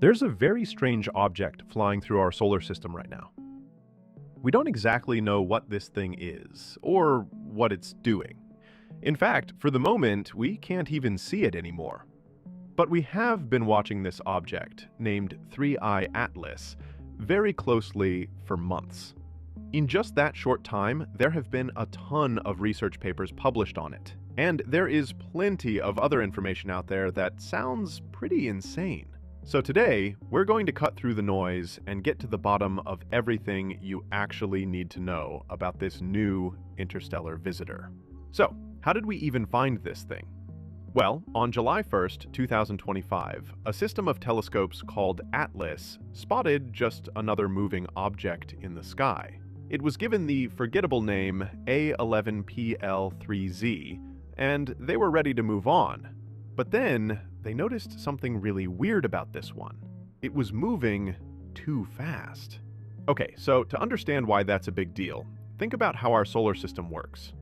There's a very strange object flying through our solar system right now. We don't exactly know what this thing is, or what it's doing. In fact, for the moment, we can't even see it anymore. But we have been watching this object, named 3I Atlas, very closely for months. In just that short time, there have been a ton of research papers published on it, and there is plenty of other information out there that sounds pretty insane. So today, we're going to cut through the noise and get to the bottom of everything you actually need to know about this new interstellar visitor. So, how did we even find this thing? Well, on July 1st, 2025, a system of telescopes called ATLAS spotted just another moving object in the sky. It was given the forgettable name A11PL3Z, and they were ready to move on. But then, they noticed something really weird about this one. It was moving too fast. Okay, so to understand why that's a big deal, think about how our solar system works.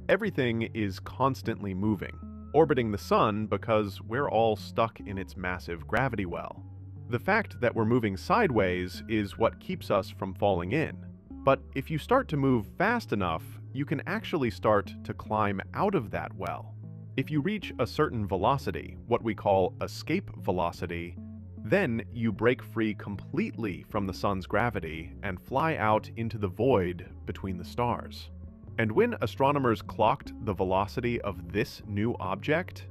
Everything is constantly moving, orbiting the sun because we're all stuck in its massive gravity well. The fact that we're moving sideways is what keeps us from falling in. But if you start to move fast enough, you can actually start to climb out of that well. If you reach a certain velocity, what we call escape velocity, then you break free completely from the sun's gravity and fly out into the void between the stars. And when astronomers clocked the velocity of this new object,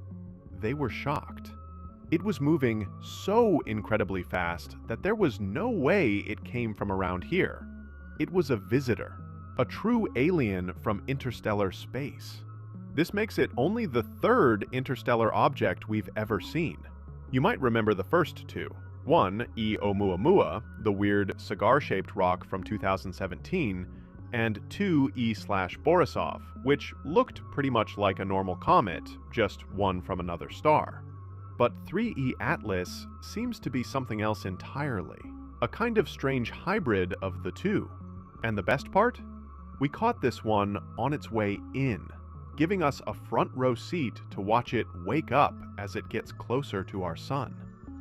they were shocked. It was moving so incredibly fast that there was no way it came from around here. It was a visitor, a true alien from interstellar space. This makes it only the third interstellar object we've ever seen. You might remember the first two. One, E Oumuamua, the weird cigar-shaped rock from 2017, and 2E/Borisov, which looked pretty much like a normal comet, just one from another star. But 3E Atlas seems to be something else entirely, a kind of strange hybrid of the two. And the best part? We caught this one on its way in, giving us a front row seat to watch it wake up as it gets closer to our sun.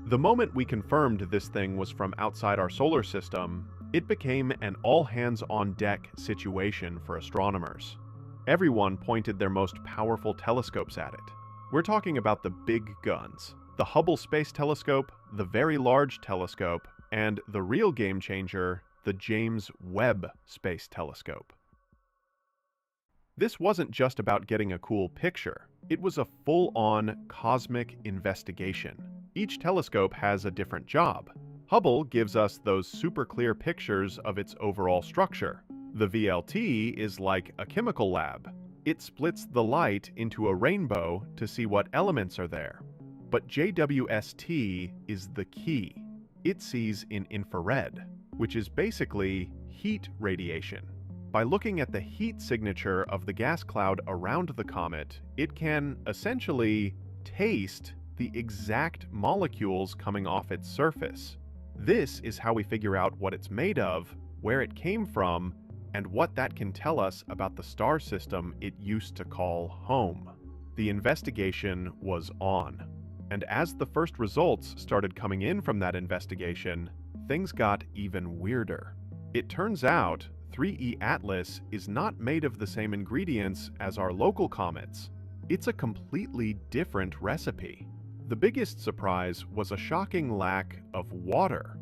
The moment we confirmed this thing was from outside our solar system, it became an all-hands-on-deck situation for astronomers. Everyone pointed their most powerful telescopes at it. We're talking about the big guns, the Hubble Space Telescope, the Very Large Telescope, and the real game changer, the James Webb Space Telescope. This wasn't just about getting a cool picture. It was a full-on cosmic investigation. Each telescope has a different job. Hubble gives us those super clear pictures of its overall structure. The VLT is like a chemical lab. It splits the light into a rainbow to see what elements are there. But JWST is the key. It sees in infrared, which is basically heat radiation. By looking at the heat signature of the gas cloud around the comet, it can essentially taste the exact molecules coming off its surface. This is how we figure out what it's made of, where it came from, and what that can tell us about the star system it used to call home. The investigation was on. And as the first results started coming in from that investigation, things got even weirder. It turns out 3E Atlas is not made of the same ingredients as our local comets. It's a completely different recipe. The biggest surprise was a shocking lack of water.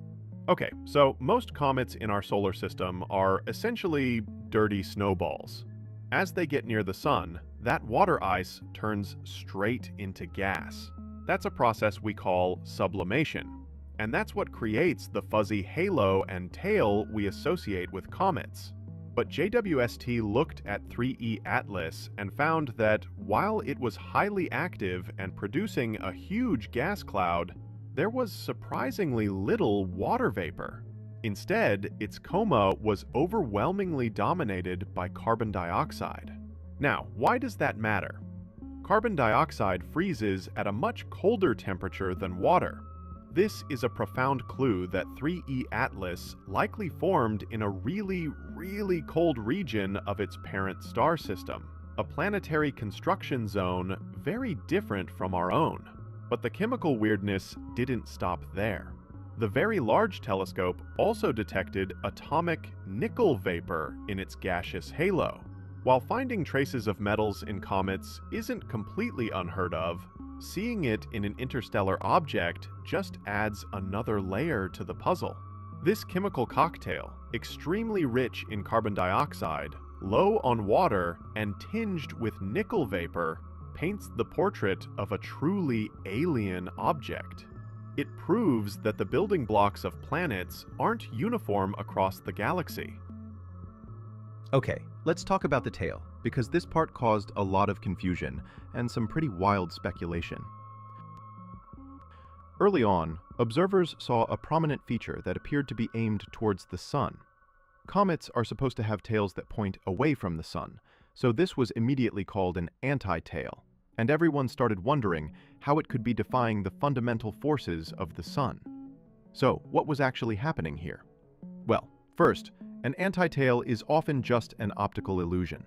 Okay, so most comets in our solar system are essentially dirty snowballs. As they get near the sun, that water ice turns straight into gas. That's a process we call sublimation. And that's what creates the fuzzy halo and tail we associate with comets. But JWST looked at 3E Atlas and found that while it was highly active and producing a huge gas cloud, there was surprisingly little water vapor. Instead, its coma was overwhelmingly dominated by carbon dioxide. Now, why does that matter? Carbon dioxide freezes at a much colder temperature than water. This is a profound clue that 3E Atlas likely formed in a really cold region of its parent star system, a planetary construction zone very different from our own. But the chemical weirdness didn't stop there. The Very Large Telescope also detected atomic nickel vapor in its gaseous halo. While finding traces of metals in comets isn't completely unheard of, seeing it in an interstellar object just adds another layer to the puzzle. This chemical cocktail, extremely rich in carbon dioxide, low on water, and tinged with nickel vapor, paints the portrait of a truly alien object. It proves that the building blocks of planets aren't uniform across the galaxy. Okay, let's talk about the tail, because this part caused a lot of confusion and some pretty wild speculation. Early on, observers saw a prominent feature that appeared to be aimed towards the sun. Comets are supposed to have tails that point away from the sun, so this was immediately called an anti-tail, and everyone started wondering how it could be defying the fundamental forces of the sun. So, what was actually happening here? Well, first, an anti-tail is often just an optical illusion.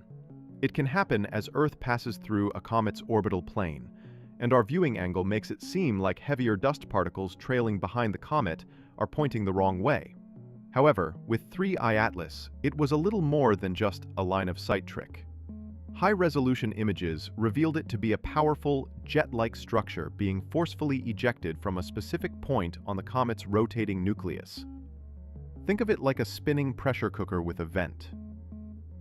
It can happen as Earth passes through a comet's orbital plane, and our viewing angle makes it seem like heavier dust particles trailing behind the comet are pointing the wrong way. However, with 3I Atlas, it was a little more than just a line-of-sight trick. High-resolution images revealed it to be a powerful, jet-like structure being forcefully ejected from a specific point on the comet's rotating nucleus. Think of it like a spinning pressure cooker with a vent.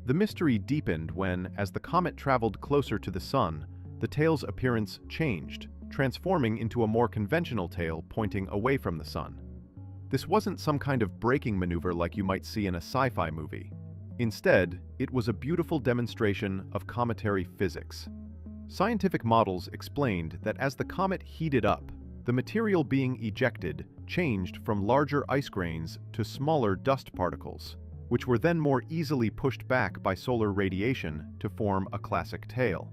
The mystery deepened when, as the comet traveled closer to the sun, the tail's appearance changed, transforming into a more conventional tail pointing away from the sun. This wasn't some kind of braking maneuver like you might see in a sci-fi movie. Instead, it was a beautiful demonstration of cometary physics. Scientific models explained that as the comet heated up, the material being ejected changed from larger ice grains to smaller dust particles, which were then more easily pushed back by solar radiation to form a classic tail.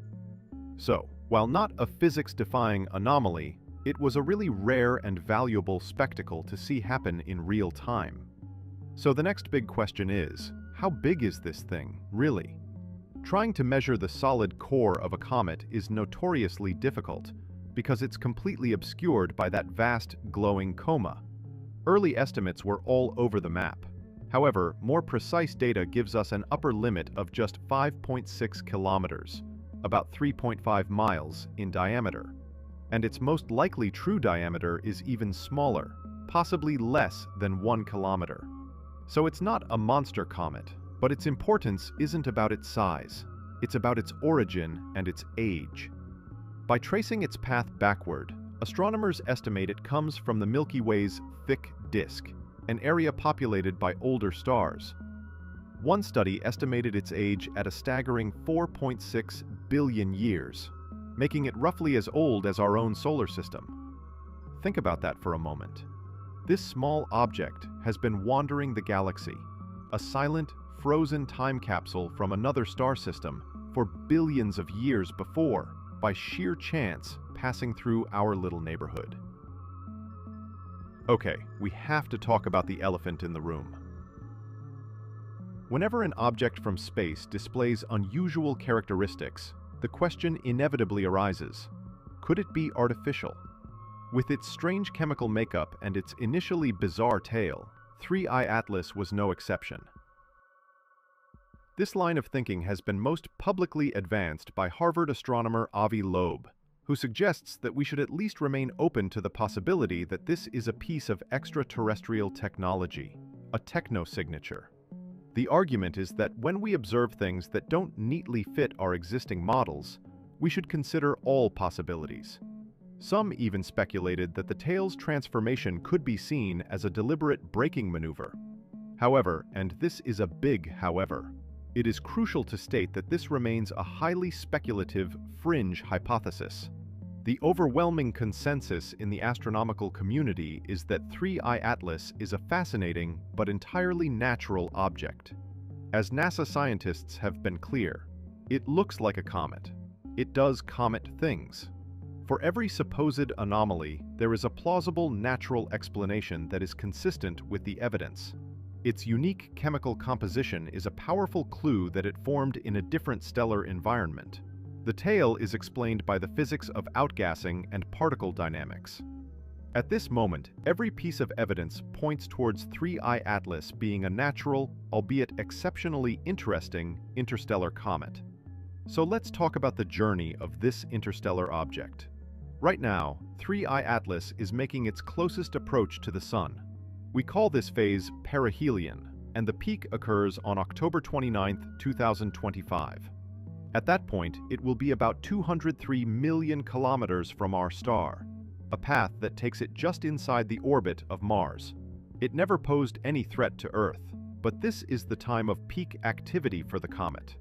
So, while not a physics-defying anomaly, it was a really rare and valuable spectacle to see happen in real time. So the next big question is, how big is this thing, really? Trying to measure the solid core of a comet is notoriously difficult, because it's completely obscured by that vast, glowing coma. Early estimates were all over the map. However, more precise data gives us an upper limit of just 5.6 kilometers, about 3.5 miles in diameter. And its most likely true diameter is even smaller, possibly less than 1 kilometer. So it's not a monster comet, but its importance isn't about its size. It's about its origin and its age. By tracing its path backward, astronomers estimate it comes from the Milky Way's thick disk, an area populated by older stars. One study estimated its age at a staggering 4.6 billion years, making it roughly as old as our own solar system. Think about that for a moment. This small object has been wandering the galaxy, a silent, frozen time capsule from another star system, for billions of years before, by sheer chance, passing through our little neighborhood. Okay, we have to talk about the elephant in the room. Whenever an object from space displays unusual characteristics, the question inevitably arises: could it be artificial? With its strange chemical makeup and its initially bizarre tail, 3I Atlas was no exception. This line of thinking has been most publicly advanced by Harvard astronomer Avi Loeb, who suggests that we should at least remain open to the possibility that this is a piece of extraterrestrial technology, a technosignature. The argument is that when we observe things that don't neatly fit our existing models, we should consider all possibilities. Some even speculated that the tail's transformation could be seen as a deliberate braking maneuver. However, and this is a big however, it is crucial to state that this remains a highly speculative, fringe hypothesis. The overwhelming consensus in the astronomical community is that 3I Atlas is a fascinating but entirely natural object. As NASA scientists have been clear, it looks like a comet. It does comet things. For every supposed anomaly, there is a plausible natural explanation that is consistent with the evidence. Its unique chemical composition is a powerful clue that it formed in a different stellar environment. The tail is explained by the physics of outgassing and particle dynamics. At this moment, every piece of evidence points towards 3I Atlas being a natural, albeit exceptionally interesting, interstellar comet. So let's talk about the journey of this interstellar object. Right now, 3I Atlas is making its closest approach to the Sun. We call this phase perihelion, and the peak occurs on October 29, 2025. At that point, it will be about 203 million kilometers from our star, a path that takes it just inside the orbit of Mars. It never posed any threat to Earth, but this is the time of peak activity for the comet.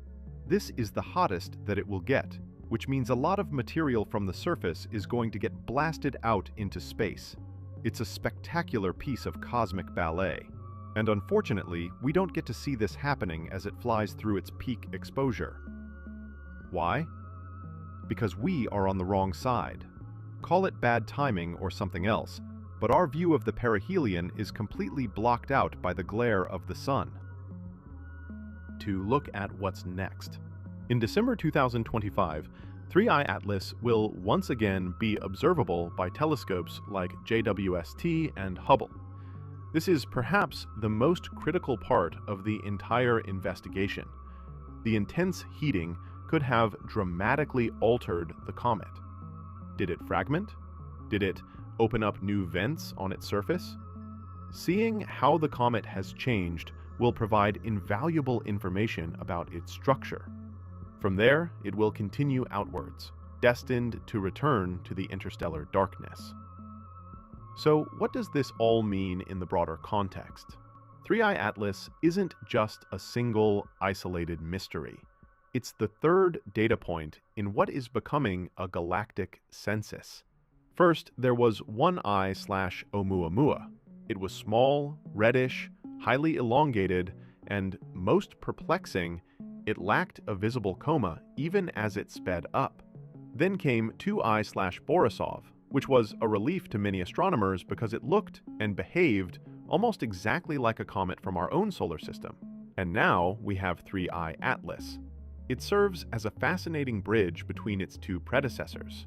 This is the hottest that it will get, which means a lot of material from the surface is going to get blasted out into space. It's a spectacular piece of cosmic ballet. And unfortunately, we don't get to see this happening as it flies through its peak exposure. Why? Because we are on the wrong side. Call it bad timing or something else, but our view of the perihelion is completely blocked out by the glare of the Sun. To look at what's next. In December 2025, 3I Atlas will once again be observable by telescopes like JWST and Hubble. This is perhaps the most critical part of the entire investigation. The intense heating could have dramatically altered the comet. Did it fragment? Did it open up new vents on its surface? Seeing how the comet has changed will provide invaluable information about its structure. From there, it will continue outwards, destined to return to the interstellar darkness. So, what does this all mean in the broader context? 3I Atlas isn't just a single, isolated mystery. It's the third data point in what is becoming a galactic census. First, there was 1I/Oumuamua. It was small, reddish, highly elongated, and, most perplexing, it lacked a visible coma even as it sped up. Then came 2I/Borisov, which was a relief to many astronomers because it looked and behaved almost exactly like a comet from our own solar system. And now we have 3I Atlas. It serves as a fascinating bridge between its two predecessors.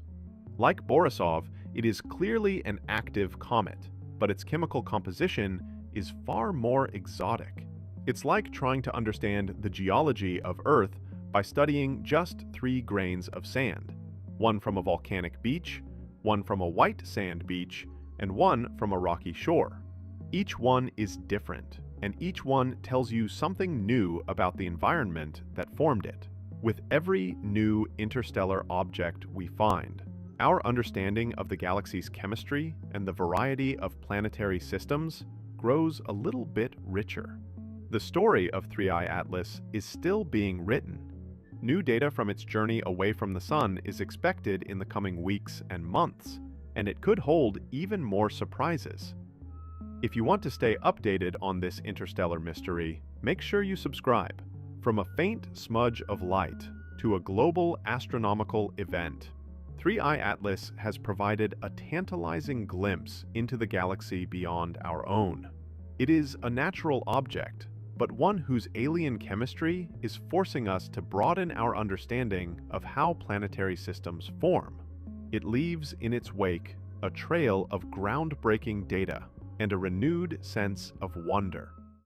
Like Borisov, it is clearly an active comet, but its chemical composition is far more exotic. It's like trying to understand the geology of Earth by studying just 3 grains of sand, one from a volcanic beach, one from a white sand beach, and one from a rocky shore. Each one is different, and each one tells you something new about the environment that formed it. With every new interstellar object we find, our understanding of the galaxy's chemistry and the variety of planetary systems grows a little bit richer. The story of 3I Atlas is still being written. New data from its journey away from the Sun is expected in the coming weeks and months, and it could hold even more surprises. If you want to stay updated on this interstellar mystery, make sure you subscribe. From a faint smudge of light to a global astronomical event, 3I Atlas has provided a tantalizing glimpse into the galaxy beyond our own. It is a natural object, but one whose alien chemistry is forcing us to broaden our understanding of how planetary systems form. It leaves in its wake a trail of groundbreaking data and a renewed sense of wonder.